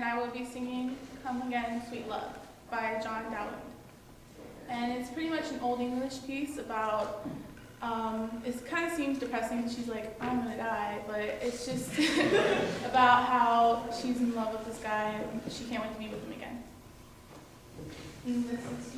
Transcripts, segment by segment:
I will be singing Come Again, Sweet Love by John Dowland. And it's pretty much an Old English piece about, it kind of seems depressing. She's like, I'm gonna die, but it's just about how she's in love with this guy and she can't wait to be with him again. And this is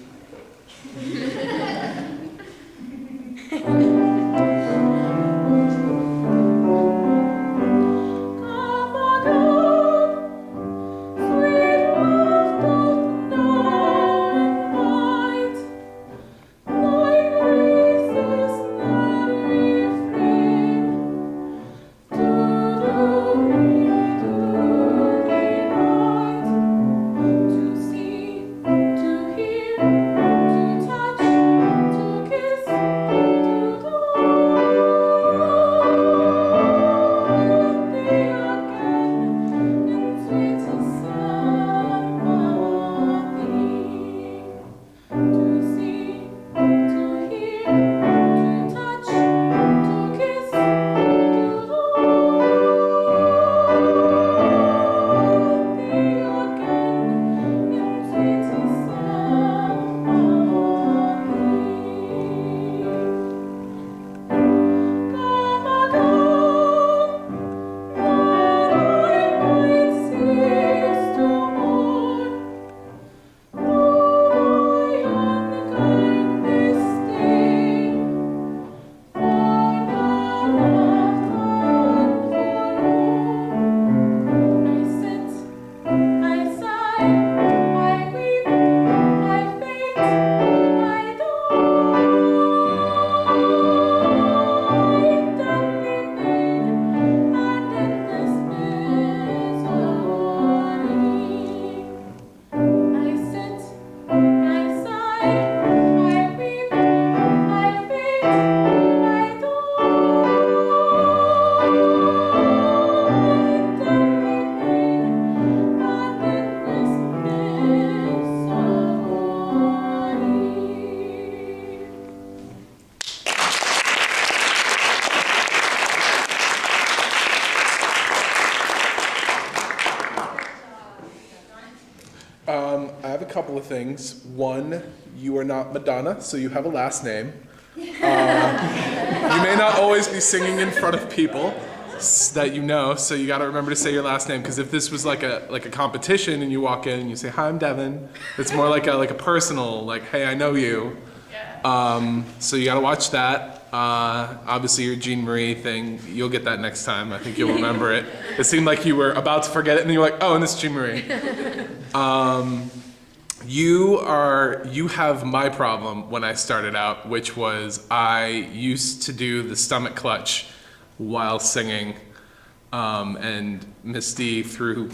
I have a couple of things. One, you are not Madonna, so you have a last name. You may not always be singing in front of people that you know, so you got to remember to say your last name. Because if this was like a competition and you walk in and you say, "Hi, I'm Devin," it's more like a personal, like, "Hey, I know you." So you got to watch that. Obviously, your Jean Marie thing, you'll get that next time. I think you'll remember it. It seemed like you were about to forget it, and then you're like, "Oh, and this is Jean Marie." You have my problem when I started out, which was I used to do the stomach clutch while singing, and Miss D threw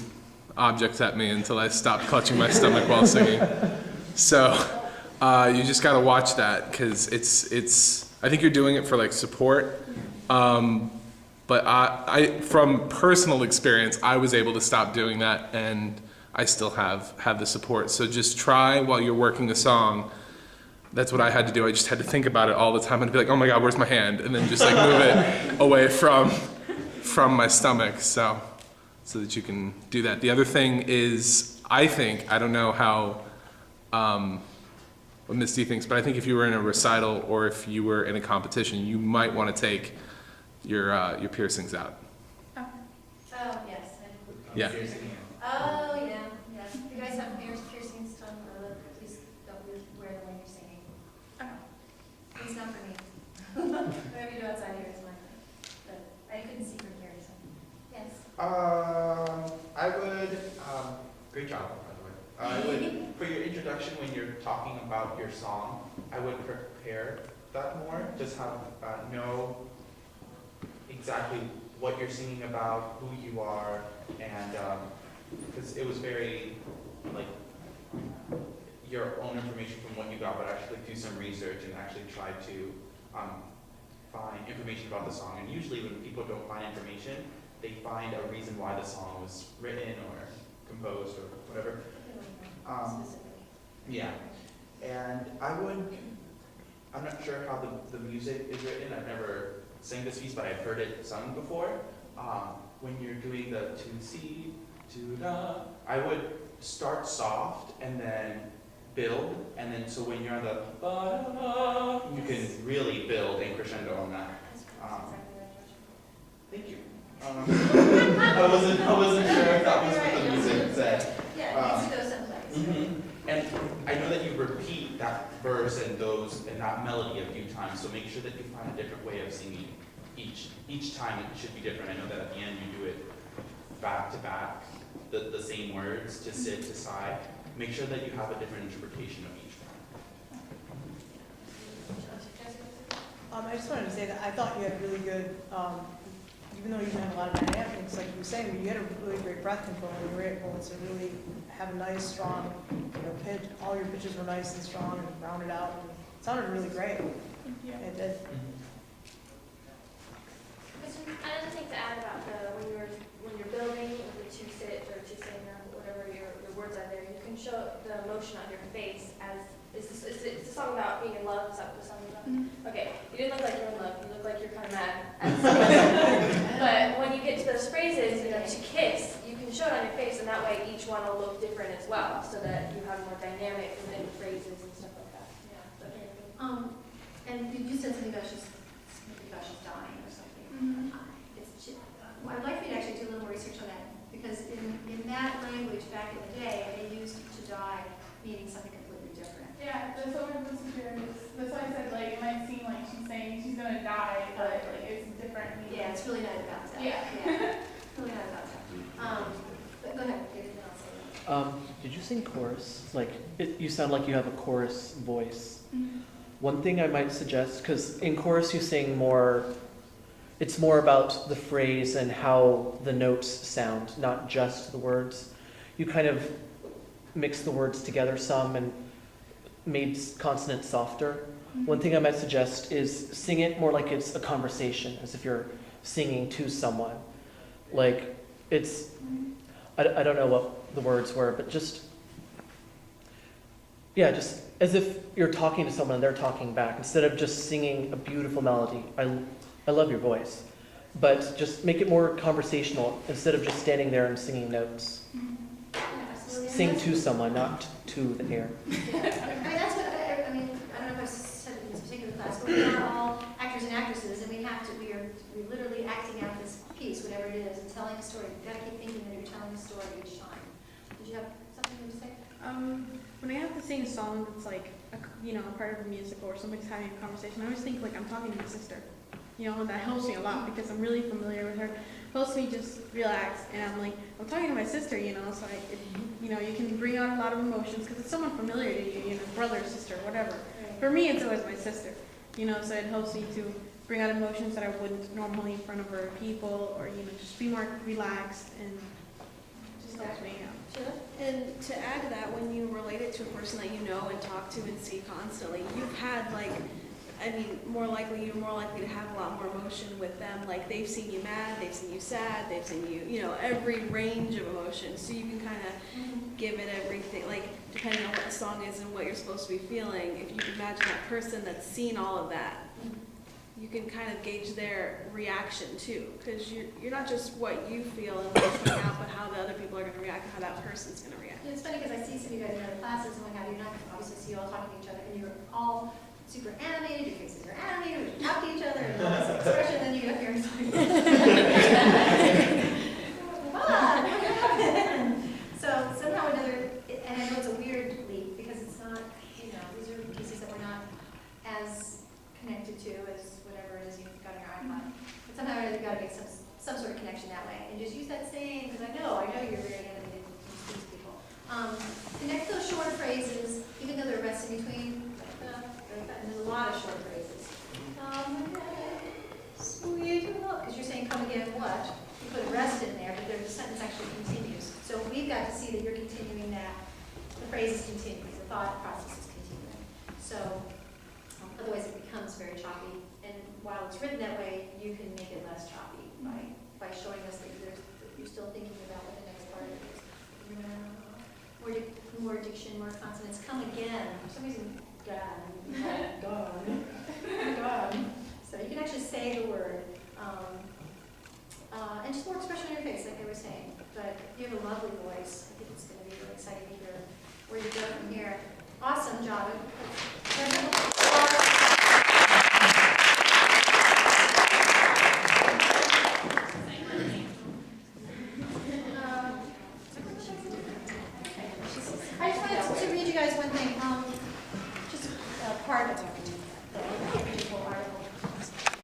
objects at me until I stopped clutching my stomach while singing. So you just gotta watch that, because it's I think you're doing it for like support, but I from personal experience, I was able to stop doing that, and I still have the support. So just try while you're working a song. That's what I had to do. I just had to think about it all the time and be like, "Oh my God, where's my hand?" And then just like move it away from my stomach, so that you can do that. The other thing is, I don't know how what Miss D thinks, but I think if you were in a recital or if you were in a competition, you might want to take your piercings out. Oh, yes. Yeah. Oh, yeah. If you guys have piercings done, please don't wear them when you're singing. It's not for me. Whatever you do outside here is mine. But I couldn't see from here, so. Yes. I would, great job, by the way. I would, for your introduction, when you're talking about your song, I would prepare that more. Just have, know exactly what you're singing about, who you are, and, because it was very, like, your own information from what you got, but actually do some research and actually try to find information about the song. And usually when people don't find information, they find a reason why the song was written or composed or whatever. Yeah, and I'm not sure how the music is written. I've never sang this piece, but I've heard it sung before. When you're doing the 2C do-da. I would start soft and then build, and then so when you're on the ba-da, you can really build and crescendo on that. Thank you. I wasn't sure if that was what the music said. Yeah, it needs to go someplace. Mhm. And I know that you repeat that verse and that melody a few times, so make sure that you find a different way of singing each time. It should be different. I know that at the end you do it back to back, the same words, to sit, to sigh. Make sure that you have a different interpretation of each one. I just wanted to say that I thought you had really good, even though you didn't have a lot of dynamics, like you were saying, but you had a really great breath control, and you were able to really have a nice, strong, pitch. All your pitches were nice and strong and rounded out, and it sounded really great. Yeah. It did. Another thing to add about when you're building, the to sit or to sing or whatever your words are there, you can show the emotion on your face as it's a song about being in love. Is that what the song is about? Mhm. Okay, you didn't look like you're in love. You look like you're kind of mad. But when you get to those phrases, to kiss, you can show it on your face, and that way each one will look different as well, so that you have more dynamic within phrases and stuff like that. Yeah. And you said something about she's dying or something. I'd like for you to actually do a little more research on that, because in that language back in the day, they used to die meaning something completely different. Yeah, that's what we're supposed to do. That's why I said, like, it might seem like she's saying she's gonna die, but like it's different meaning. Yeah, it's really not about that. Yeah. Really not about that. But go ahead, David, and I'll say that. Did you sing chorus? Like, you sound like you have a chorus voice. Mhm. One thing I might suggest, because in chorus you sing more, it's more about the phrase and how the notes sound, not just the words. You kind of mix the words together some and made consonants softer. One thing I might suggest is sing it more like it's a conversation, as if you're singing to someone. Like, it's, I don't know what the words were, but just as if you're talking to someone and they're talking back, instead of just singing a beautiful melody. I love your voice, but just make it more conversational instead of just standing there and singing notes. Yeah, absolutely. Sing to someone, not to the air. That's what, I don't know if I said it in this particular class, but we are all actors and actresses, and we're literally acting out this piece, whatever it is, and telling a story. You've got to keep thinking that you're telling a story each time. Did you have something to say? When I have to sing a song that's like, a part of a musical or somebody's having a conversation, I always think like I'm talking to my sister. And that helps me a lot because I'm really familiar with her. It helps me just relax, and I'm like, I'm talking to my sister, so you can bring out a lot of emotions because it's someone familiar to you, brother, sister, whatever. For me, it's always my sister, so it helps me to bring out emotions that I wouldn't normally in front of other people, or, just be more relaxed, and just helps me out. And to add to that, when you relate it to a person that you know and talk to and see constantly, you've had you're more likely to have a lot more emotion with them. Like, they've seen you mad, they've seen you sad, they've seen you, every range of emotions. So you can kind of give it everything, like, depending on what the song is and what you're supposed to be feeling. If you can imagine that person that's seen all of that, you can kind of gauge their reaction too, because you're not just what you feel and what's coming out, but how the other people are going to react and how that person's going to react. It's funny because I see some of you guys in other classes and what have you, and I can obviously see you all talking to each other, and you're all super animated, your faces are animated, you talk to each other, and all this expression, then you get up here and it's like, what happened? So somehow or another, and I know it's a weird leap because it's not, these are pieces that we're not as connected to as whatever it is you've got in your iPod. But somehow or another, you've got to make some sort of connection that way, and just use that same, because I know you're very animated when you speak to people. Connect those short phrases, even though they're rest in between. And there's a lot of short phrases. Sweet love, because you're saying come again what? You put a rest in there, but the sentence actually continues. So we've got to see that you're continuing that. The phrase is continuing, the thought process is continuing. So otherwise it becomes very choppy. And while it's written that way, you can make it less choppy by showing us that you're still thinking about what the next part is. More diction, more consonants. Come again. For some reason, God. So you can actually say the word, and just more expression on your face, like they were saying. but you have a lovely voice. I think it's going to be really exciting to hear where you go from here. Awesome job. I just wanted to read you guys one thing, just part of it.